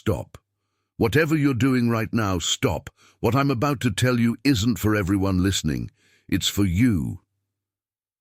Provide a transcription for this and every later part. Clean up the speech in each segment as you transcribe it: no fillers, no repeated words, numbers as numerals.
stop. Whatever you're doing right now, stop. What I'm about to tell you isn't for everyone listening. It's for you.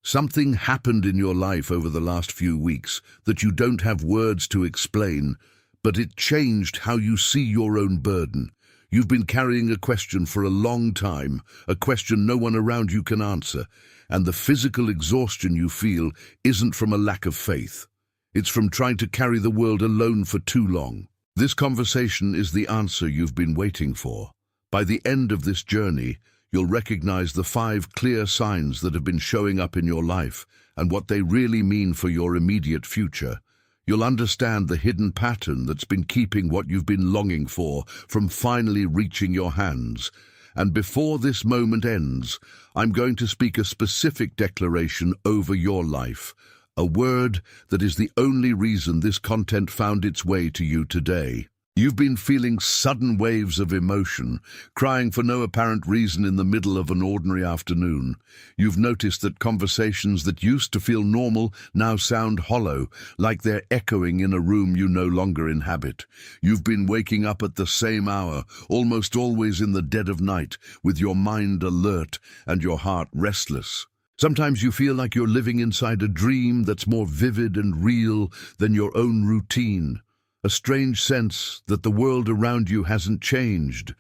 Something happened in your life over the last few weeks that you don't have words to explain, but it changed how you see your own burden. You've been carrying a question for a long time, a question no one around you can answer, and the physical exhaustion you feel isn't from a lack of faith. It's from trying to carry the world alone for too long. This conversation is the answer you've been waiting for. By the end of this journey, you'll recognize the 5 clear signs that have been showing up in your life and what they really mean for your immediate future. You'll understand the hidden pattern that's been keeping what you've been longing for from finally reaching your hands. And before this moment ends, I'm going to speak a specific declaration over your life, a word that is the only reason this content found its way to you today. You've been feeling sudden waves of emotion, crying for no apparent reason in the middle of an ordinary afternoon. You've noticed that conversations that used to feel normal now sound hollow, like they're echoing in a room you no longer inhabit. You've been waking up at the same hour, almost always in the dead of night, with your mind alert and your heart restless. Sometimes you feel like you're living inside a dream that's more vivid and real than your own routine. A strange sense that the world around you hasn't changed,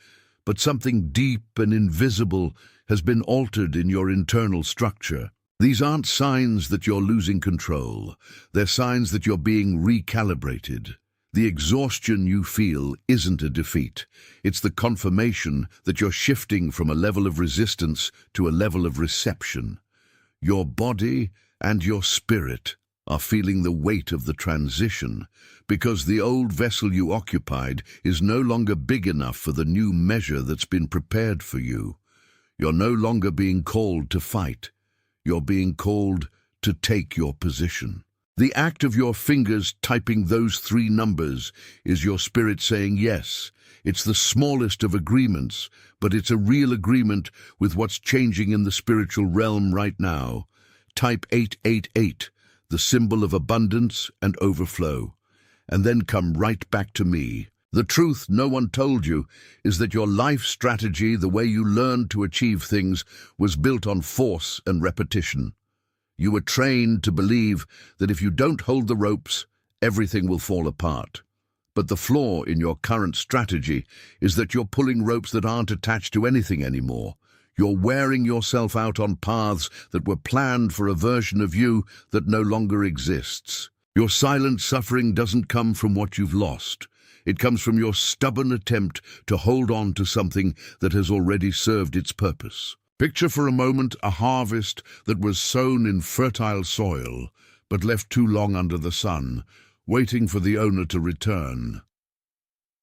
but something deep and invisible has been altered in your internal structure. These aren't signs that you're losing control. They're signs that you're being recalibrated. The exhaustion you feel isn't a defeat. It's the confirmation that you're shifting from a level of resistance to a level of reception. Your body and your spirit are feeling the weight of the transition, because the old vessel you occupied is no longer big enough for the new measure that's been prepared for you. You're no longer being called to fight. You're being called to take your position. The act of your fingers typing those 3 numbers is your spirit saying yes. It's the smallest of agreements, but it's a real agreement with what's changing in the spiritual realm right now. Type 888. The symbol of abundance and overflow, and then come right back to me. The truth no one told you is that your life strategy, the way you learned to achieve things, was built on force and repetition. You were trained to believe that if you don't hold the ropes, everything will fall apart. But the flaw in your current strategy is that you're pulling ropes that aren't attached to anything anymore. You're wearing yourself out on paths that were planned for a version of you that no longer exists. Your silent suffering doesn't come from what you've lost. It comes from your stubborn attempt to hold on to something that has already served its purpose. Picture for a moment a harvest that was sown in fertile soil, but left too long under the sun, waiting for the owner to return.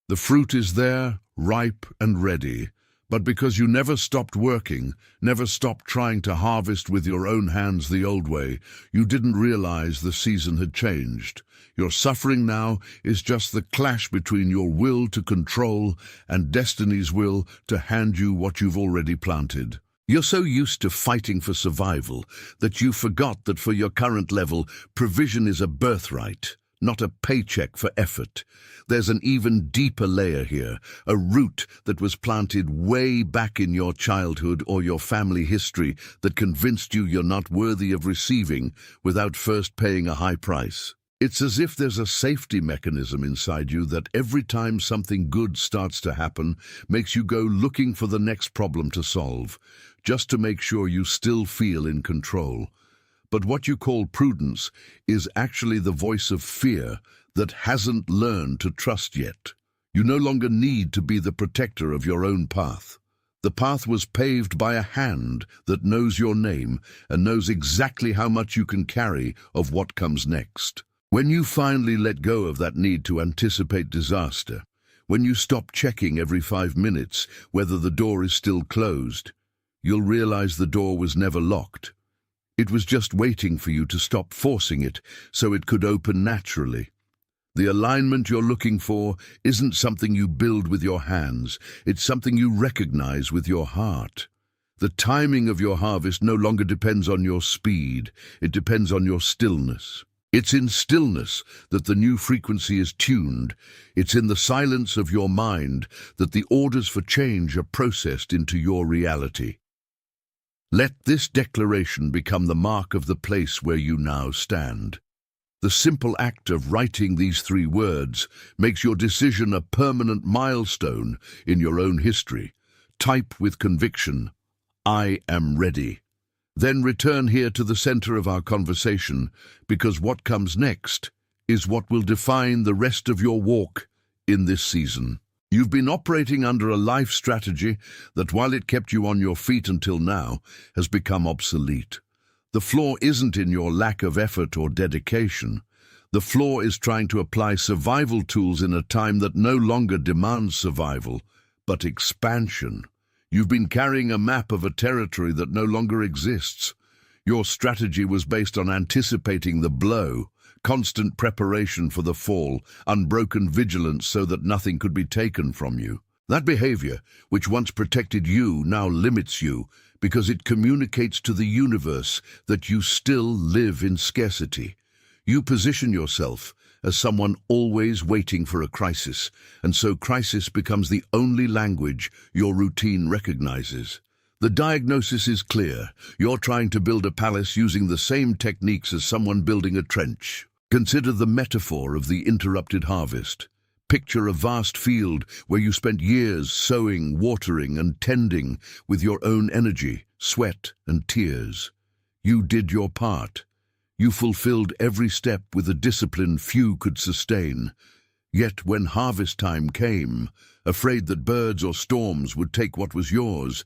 The fruit is there, ripe and ready, but because you never stopped working, never stopped trying to harvest with your own hands the old way, you didn't realize the season had changed. Your suffering now is just the clash between your will to control and destiny's will to hand you what you've already planted. You're so used to fighting for survival that you forgot that for your current level, provision is a birthright, not a paycheck for effort. There's an even deeper layer here, a root that was planted way back in your childhood or your family history that convinced you you're not worthy of receiving without first paying a high price. It's as if there's a safety mechanism inside you that every time something good starts to happen, makes you go looking for the next problem to solve, just to make sure you still feel in control. But what you call prudence is actually the voice of fear that hasn't learned to trust yet. You no longer need to be the protector of your own path. The path was paved by a hand that knows your name and knows exactly how much you can carry of what comes next. When you finally let go of that need to anticipate disaster, when you stop checking every 5 minutes whether the door is still closed, you'll realize the door was never locked. It was just waiting for you to stop forcing it so it could open naturally. The alignment you're looking for isn't something you build with your hands, it's something you recognize with your heart. The timing of your harvest no longer depends on your speed, it depends on your stillness. It's in stillness that the new frequency is tuned. It's in the silence of your mind that the orders for change are processed into your reality. Let this declaration become the mark of the place where you now stand. The simple act of writing these 3 words makes your decision a permanent milestone in your own history. Type with conviction, "I am ready." Then return here to the center of our conversation, because what comes next is what will define the rest of your walk in this season. You've been operating under a life strategy that, while it kept you on your feet until now, has become obsolete. The flaw isn't in your lack of effort or dedication. The flaw is trying to apply survival tools in a time that no longer demands survival, but expansion. You've been carrying a map of a territory that no longer exists. Your strategy was based on anticipating the blow, constant preparation for the fall, unbroken vigilance so that nothing could be taken from you. That behavior, which once protected you, now limits you because it communicates to the universe that you still live in scarcity. You position yourself as someone always waiting for a crisis, and so crisis becomes the only language your routine recognizes. The diagnosis is clear. You're trying to build a palace using the same techniques as someone building a trench. Consider the metaphor of the interrupted harvest. Picture a vast field where you spent years sowing, watering, and tending with your own energy, sweat, and tears. You did your part. You fulfilled every step with a discipline few could sustain. Yet when harvest time came, afraid that birds or storms would take what was yours,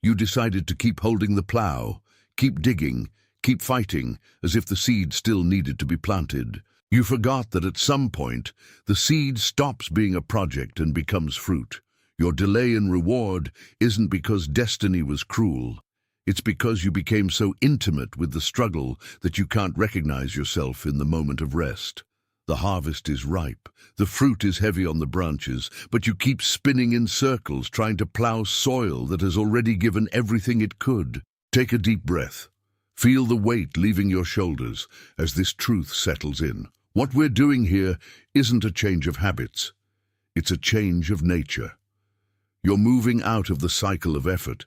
you decided to keep holding the plow, keep digging, keep fighting, as if the seed still needed to be planted. You forgot that at some point, the seed stops being a project and becomes fruit. Your delay in reward isn't because destiny was cruel. It's because you became so intimate with the struggle that you can't recognize yourself in the moment of rest. The harvest is ripe, the fruit is heavy on the branches, but you keep spinning in circles trying to plow soil that has already given everything it could. Take a deep breath. Feel the weight leaving your shoulders as this truth settles in. What we're doing here isn't a change of habits. It's a change of nature. You're moving out of the cycle of effort,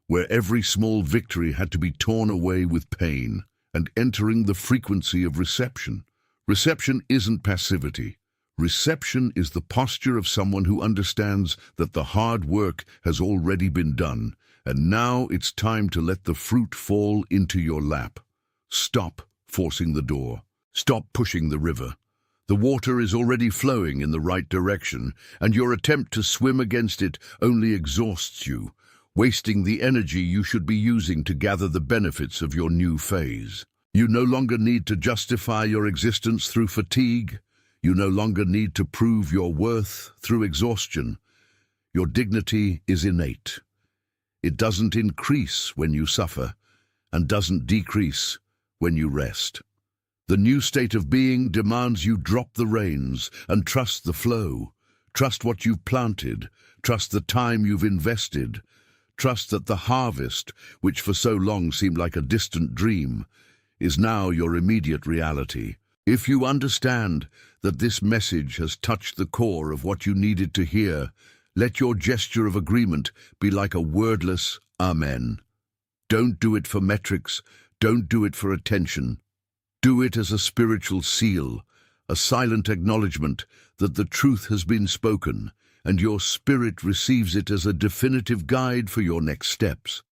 where every small victory had to be torn away with pain, and entering the frequency of reception. Reception isn't passivity. Reception is the posture of someone who understands that the hard work has already been done, and now it's time to let the fruit fall into your lap. Stop forcing the door. Stop pushing the river. The water is already flowing in the right direction, and your attempt to swim against it only exhausts you, wasting the energy you should be using to gather the benefits of your new phase. You no longer need to justify your existence through fatigue. You no longer need to prove your worth through exhaustion. Your dignity is innate. It doesn't increase when you suffer, and doesn't decrease when you rest. The new state of being demands you drop the reins and trust the flow. Trust what you've planted. Trust the time you've invested. Trust that the harvest, which for so long seemed like a distant dream, is now your immediate reality. If you understand that this message has touched the core of what you needed to hear, let your gesture of agreement be like a wordless amen. Don't do it for metrics. Don't do it for attention. Do it as a spiritual seal, a silent acknowledgement that the truth has been spoken, and your spirit receives it as a definitive guide for your next steps.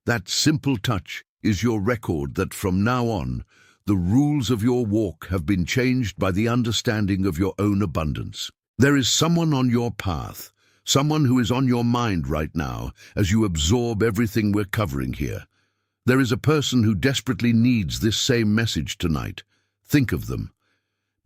That simple touch is your record that from now on, the rules of your walk have been changed by the understanding of your own abundance. There is someone on your path, someone who is on your mind right now as you absorb everything we're covering here. There is a person who desperately needs this same message tonight. Think of them.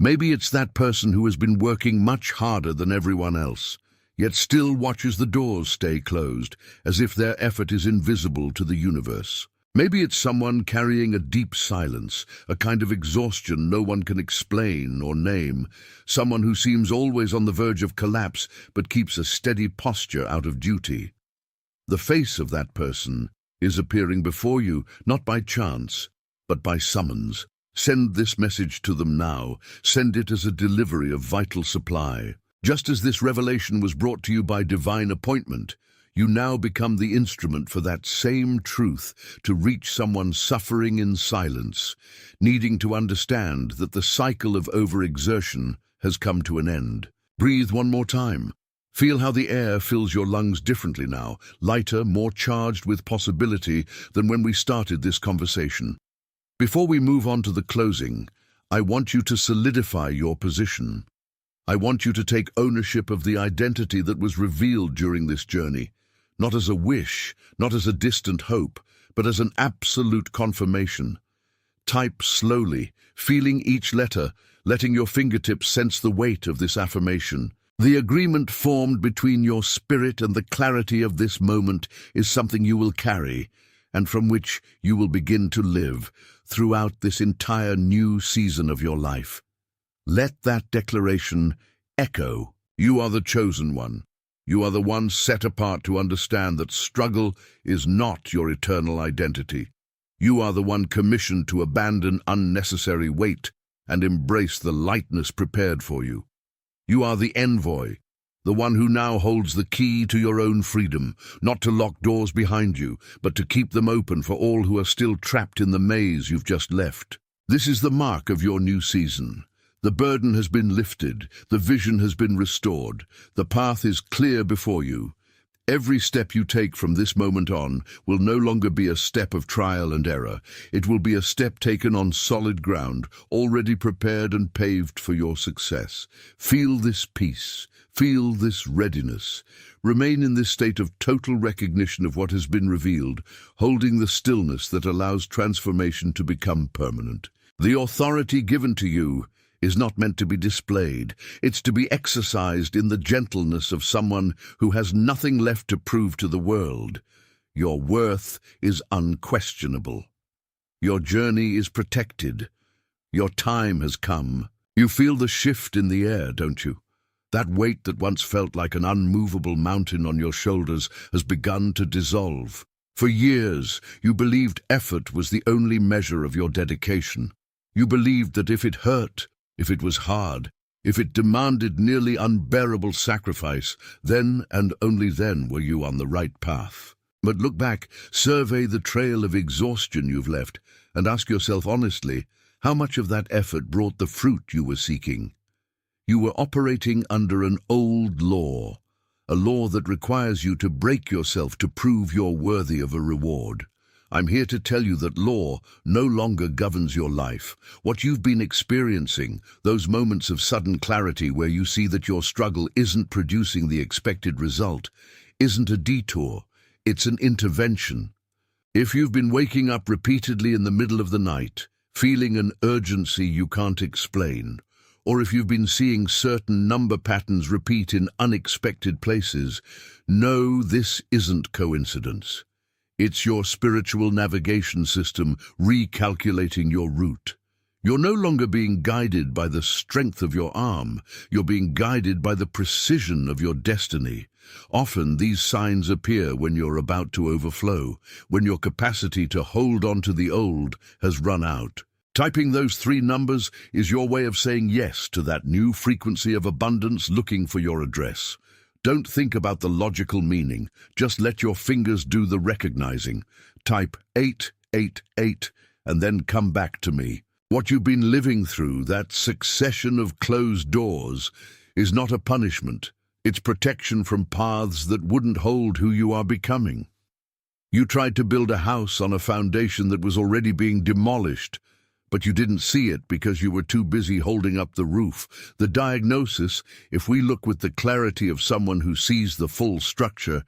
Maybe it's that person who has been working much harder than everyone else, yet still watches the doors stay closed, as if their effort is invisible to the universe. Maybe it's someone carrying a deep silence, a kind of exhaustion no one can explain or name, someone who seems always on the verge of collapse but keeps a steady posture out of duty. The face of that person is appearing before you, not by chance, but by summons. Send this message to them now. Send it as a delivery of vital supply. Just as this revelation was brought to you by divine appointment, you now become the instrument for that same truth to reach someone suffering in silence, needing to understand that the cycle of overexertion has come to an end. Breathe one more time. Feel how the air fills your lungs differently now, lighter, more charged with possibility than when we started this conversation. Before we move on to the closing, I want you to solidify your position. I want you to take ownership of the identity that was revealed during this journey, not as a wish, not as a distant hope, but as an absolute confirmation. Type slowly, feeling each letter, letting your fingertips sense the weight of this affirmation. The agreement formed between your spirit and the clarity of this moment is something you will carry, and from which you will begin to live throughout this entire new season of your life. Let that declaration echo. You are the chosen one. You are the one set apart to understand that struggle is not your eternal identity. You are the one commissioned to abandon unnecessary weight and embrace the lightness prepared for you. You are the envoy, the one who now holds the key to your own freedom, not to lock doors behind you, but to keep them open for all who are still trapped in the maze you've just left. This is the mark of your new season. The burden has been lifted, the vision has been restored, the path is clear before you. Every step you take from this moment on will no longer be a step of trial and error. It will be a step taken on solid ground, already prepared and paved for your success. Feel this peace. Feel this readiness. Remain in this state of total recognition of what has been revealed, holding the stillness that allows transformation to become permanent. The authority given to you is not meant to be displayed. It's to be exercised in the gentleness of someone who has nothing left to prove to the world. Your worth is unquestionable. Your journey is protected. Your time has come. You feel the shift in the air, don't you? That weight that once felt like an unmovable mountain on your shoulders has begun to dissolve. For years, you believed effort was the only measure of your dedication. You believed that if it hurt, if it was hard, if it demanded nearly unbearable sacrifice, then and only then were you on the right path. But look back, survey the trail of exhaustion you've left, and ask yourself honestly, how much of that effort brought the fruit you were seeking? You were operating under an old law, a law that requires you to break yourself to prove you're worthy of a reward. I'm here to tell you that law no longer governs your life. What you've been experiencing, those moments of sudden clarity where you see that your struggle isn't producing the expected result, isn't a detour, it's an intervention. If you've been waking up repeatedly in the middle of the night, feeling an urgency you can't explain, or if you've been seeing certain number patterns repeat in unexpected places, know this isn't coincidence. It's your spiritual navigation system recalculating your route. You're no longer being guided by the strength of your arm. You're being guided by the precision of your destiny. Often these signs appear when you're about to overflow, when your capacity to hold on to the old has run out. Typing those 3 numbers is your way of saying yes to that new frequency of abundance looking for your address. Don't think about the logical meaning. Just let your fingers do the recognizing. Type 888 and then come back to me. What you've been living through, that succession of closed doors, is not a punishment. It's protection from paths that wouldn't hold who you are becoming. You tried to build a house on a foundation that was already being demolished, but you didn't see it because you were too busy holding up the roof. The diagnosis, if we look with the clarity of someone who sees the full structure,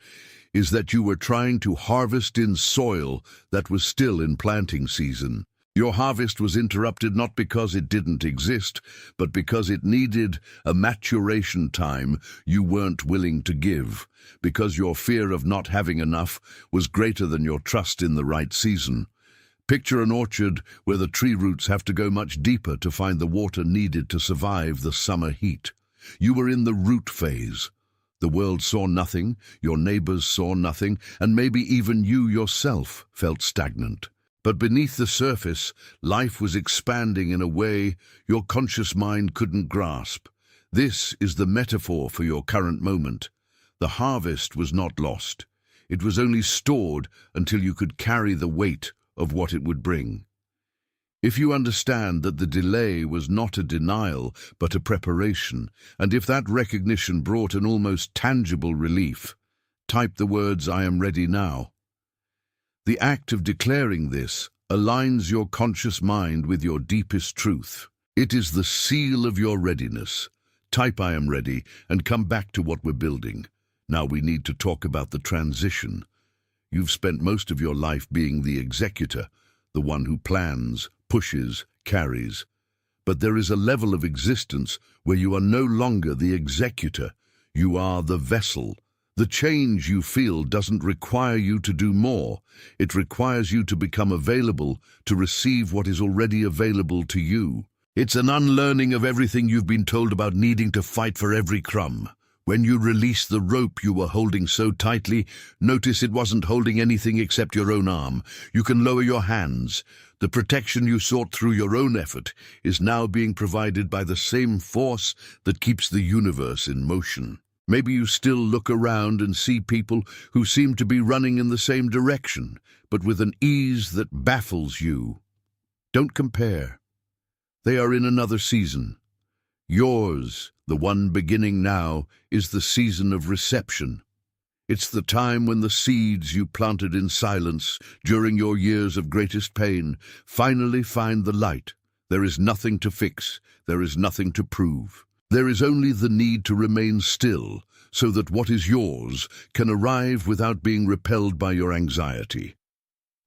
is that you were trying to harvest in soil that was still in planting season. Your harvest was interrupted not because it didn't exist, but because it needed a maturation time you weren't willing to give, because your fear of not having enough was greater than your trust in the right season. Picture an orchard where the tree roots have to go much deeper to find the water needed to survive the summer heat. You were in the root phase. The world saw nothing, your neighbors saw nothing, and maybe even you yourself felt stagnant. But beneath the surface, life was expanding in a way your conscious mind couldn't grasp. This is the metaphor for your current moment. The harvest was not lost. It was only stored until you could carry the weight of what it would bring. If you understand that the delay was not a denial, but a preparation, and if that recognition brought an almost tangible relief, type the words, "I am ready now." The act of declaring this aligns your conscious mind with your deepest truth. It is the seal of your readiness. Type "I am ready" and come back to what we're building. Now we need to talk about the transition. You've spent most of your life being the executor, the one who plans, pushes, carries. But there is a level of existence where you are no longer the executor. You are the vessel. The change you feel doesn't require you to do more. It requires you to become available to receive what is already available to you. It's an unlearning of everything you've been told about needing to fight for every crumb. When you release the rope you were holding so tightly, notice it wasn't holding anything except your own arm. You can lower your hands. The protection you sought through your own effort is now being provided by the same force that keeps the universe in motion. Maybe you still look around and see people who seem to be running in the same direction, but with an ease that baffles you. Don't compare. They are in another season. Yours, the one beginning now, is the season of reception. It's the time when the seeds you planted in silence during your years of greatest pain finally find the light. There is nothing to fix. There is nothing to prove. There is only the need to remain still so that what is yours can arrive without being repelled by your anxiety.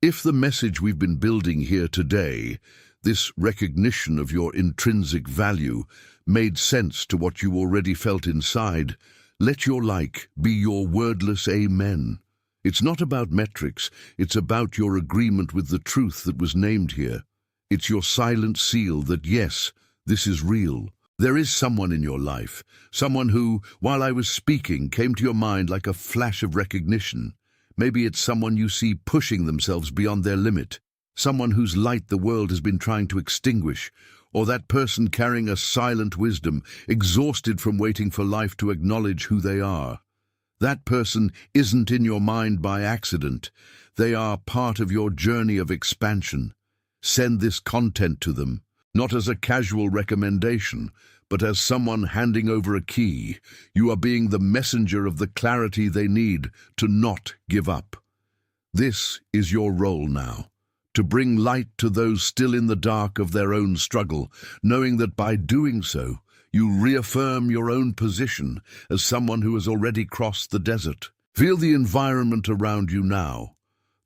If the message we've been building here today, this recognition of your intrinsic value, made sense to what you already felt inside, let your like be your wordless amen. It's not about metrics, it's about your agreement with the truth that was named here. It's your silent seal that yes, this is real. There is someone in your life, someone who, while I was speaking, came to your mind like a flash of recognition. Maybe it's someone you see pushing themselves beyond their limit, someone whose light the world has been trying to extinguish, or that person carrying a silent wisdom, exhausted from waiting for life to acknowledge who they are. That person isn't in your mind by accident. They are part of your journey of expansion. Send this content to them, not as a casual recommendation, but as someone handing over a key. You are being the messenger of the clarity they need to not give up. This is your role now, to bring light to those still in the dark of their own struggle, knowing that by doing so, you reaffirm your own position as someone who has already crossed the desert. Feel the environment around you now.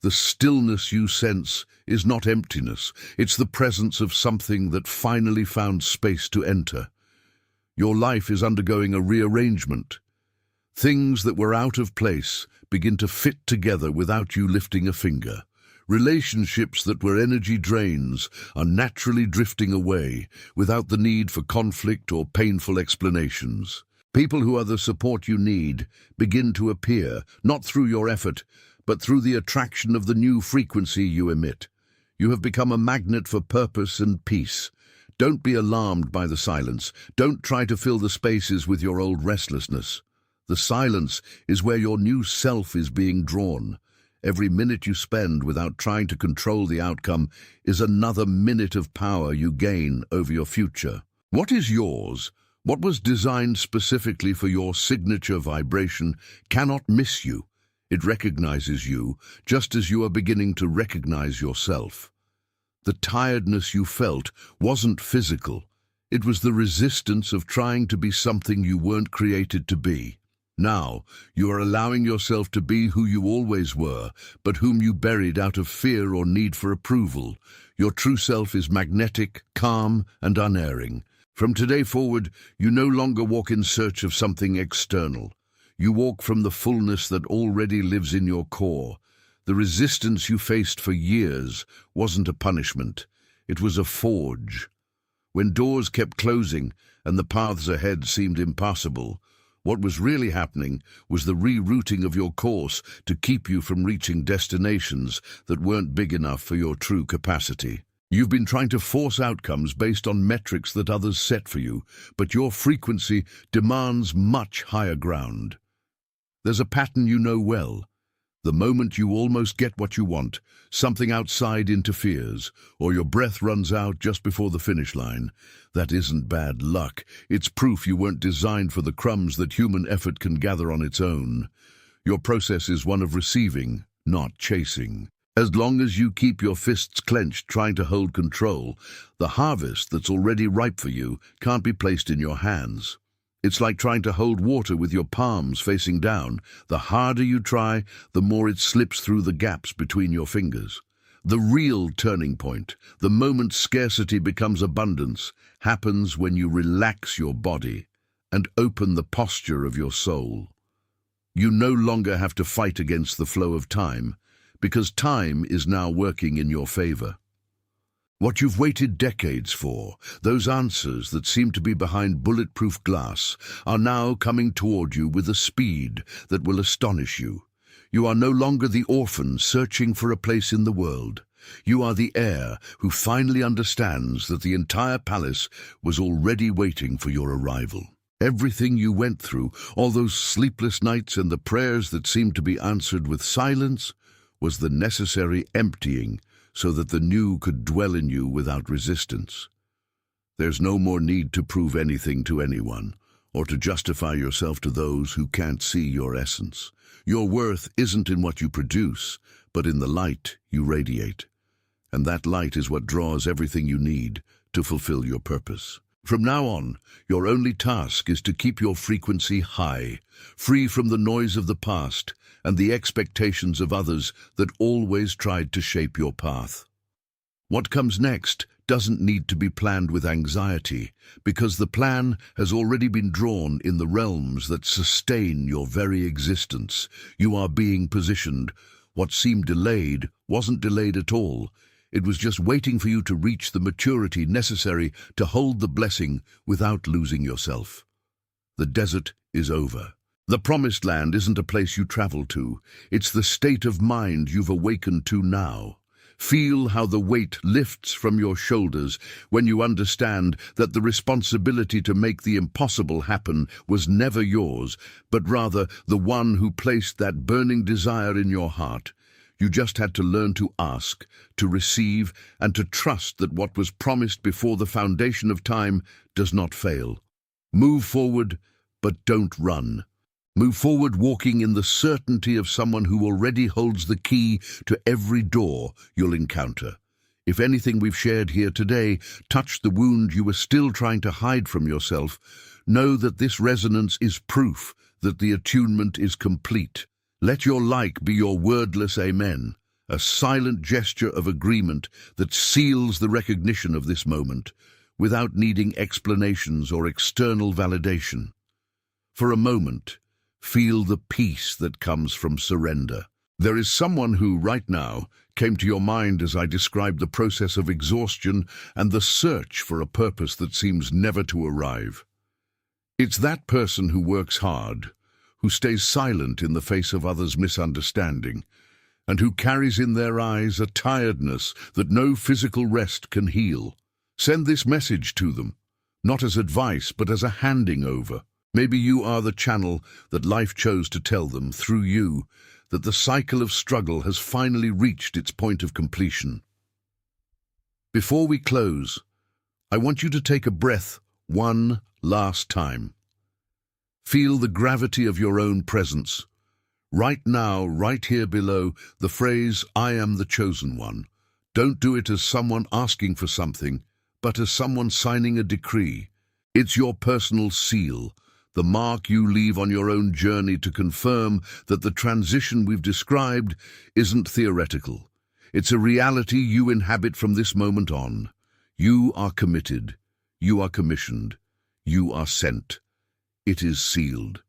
The stillness you sense is not emptiness, it's the presence of something that finally found space to enter. Your life is undergoing a rearrangement. Things that were out of place begin to fit together without you lifting a finger. Relationships that were energy drains are naturally drifting away without the need for conflict or painful explanations. People who are the support you need begin to appear, not through your effort, but through the attraction of the new frequency you emit. You have become a magnet for purpose and peace. Don't be alarmed by the silence. Don't try to fill the spaces with your old restlessness. The silence is where your new self is being drawn. Every minute you spend without trying to control the outcome is another minute of power you gain over your future. What is yours, what was designed specifically for your signature vibration, cannot miss you. It recognizes you just as you are beginning to recognize yourself. The tiredness you felt wasn't physical. It was the resistance of trying to be something you weren't created to be. Now, you are allowing yourself to be who you always were, but whom you buried out of fear or need for approval. Your true self is magnetic, calm, and unerring. From today forward, you no longer walk in search of something external. You walk from the fullness that already lives in your core. The resistance you faced for years wasn't a punishment. It was a forge. When doors kept closing and the paths ahead seemed impassable, What was really happening was the rerouting of your course to keep you from reaching destinations that weren't big enough for your true capacity. You've been trying to force outcomes based on metrics that others set for you, but your frequency demands much higher ground. There's a pattern you know well. The moment you almost get what you want, something outside interferes, or your breath runs out just before the finish line. That isn't bad luck. It's proof you weren't designed for the crumbs that human effort can gather on its own. Your process is one of receiving, not chasing. As long as you keep your fists clenched trying to hold control, the harvest that's already ripe for you can't be placed in your hands. It's like trying to hold water with your palms facing down. The harder you try, the more it slips through the gaps between your fingers. The real turning point, the moment scarcity becomes abundance, happens when you relax your body and open the posture of your soul. You no longer have to fight against the flow of time, because time is now working in your favor. What you've waited decades for, those answers that seem to be behind bulletproof glass, are now coming toward you with a speed that will astonish you. You are no longer the orphan searching for a place in the world. You are the heir who finally understands that the entire palace was already waiting for your arrival. Everything you went through, all those sleepless nights and the prayers that seemed to be answered with silence, was the necessary emptying so that the new could dwell in you without resistance. There's no more need to prove anything to anyone, or to justify yourself to those who can't see your essence. Your worth isn't in what you produce, but in the light you radiate. And that light is what draws everything you need to fulfill your purpose. From now on, your only task is to keep your frequency high, free from the noise of the past and the expectations of others that always tried to shape your path. What comes next doesn't need to be planned with anxiety, because the plan has already been drawn in the realms that sustain your very existence. You are being positioned. What seemed delayed wasn't delayed at all. It was just waiting for you to reach the maturity necessary to hold the blessing without losing yourself. The desert is over. The promised land isn't a place you travel to. It's the state of mind you've awakened to now. Feel how the weight lifts from your shoulders when you understand that the responsibility to make the impossible happen was never yours, but rather the one who placed that burning desire in your heart. You just had to learn to ask, to receive, and to trust that what was promised before the foundation of time does not fail. Move forward, but don't run. Move forward walking in the certainty of someone who already holds the key to every door you'll encounter. If anything we've shared here today touched the wound you were still trying to hide from yourself, know that this resonance is proof that the attunement is complete. Let your like be your wordless amen, a silent gesture of agreement that seals the recognition of this moment, without needing explanations or external validation. For a moment, feel the peace that comes from surrender. There is someone who, right now, came to your mind as I described the process of exhaustion and the search for a purpose that seems never to arrive. It's that person who works hard, who stays silent in the face of others' misunderstanding, and who carries in their eyes a tiredness that no physical rest can heal. Send this message to them, not as advice, but as a handing over. Maybe you are the channel that life chose to tell them, through you, that the cycle of struggle has finally reached its point of completion. Before we close, I want you to take a breath one last time. Feel the gravity of your own presence. Right now, right here below, the phrase, "I am the chosen one." Don't do it as someone asking for something, but as someone signing a decree. It's your personal seal, the mark you leave on your own journey to confirm that the transition we've described isn't theoretical. It's a reality you inhabit from this moment on. You are committed. You are commissioned. You are sent. It is sealed.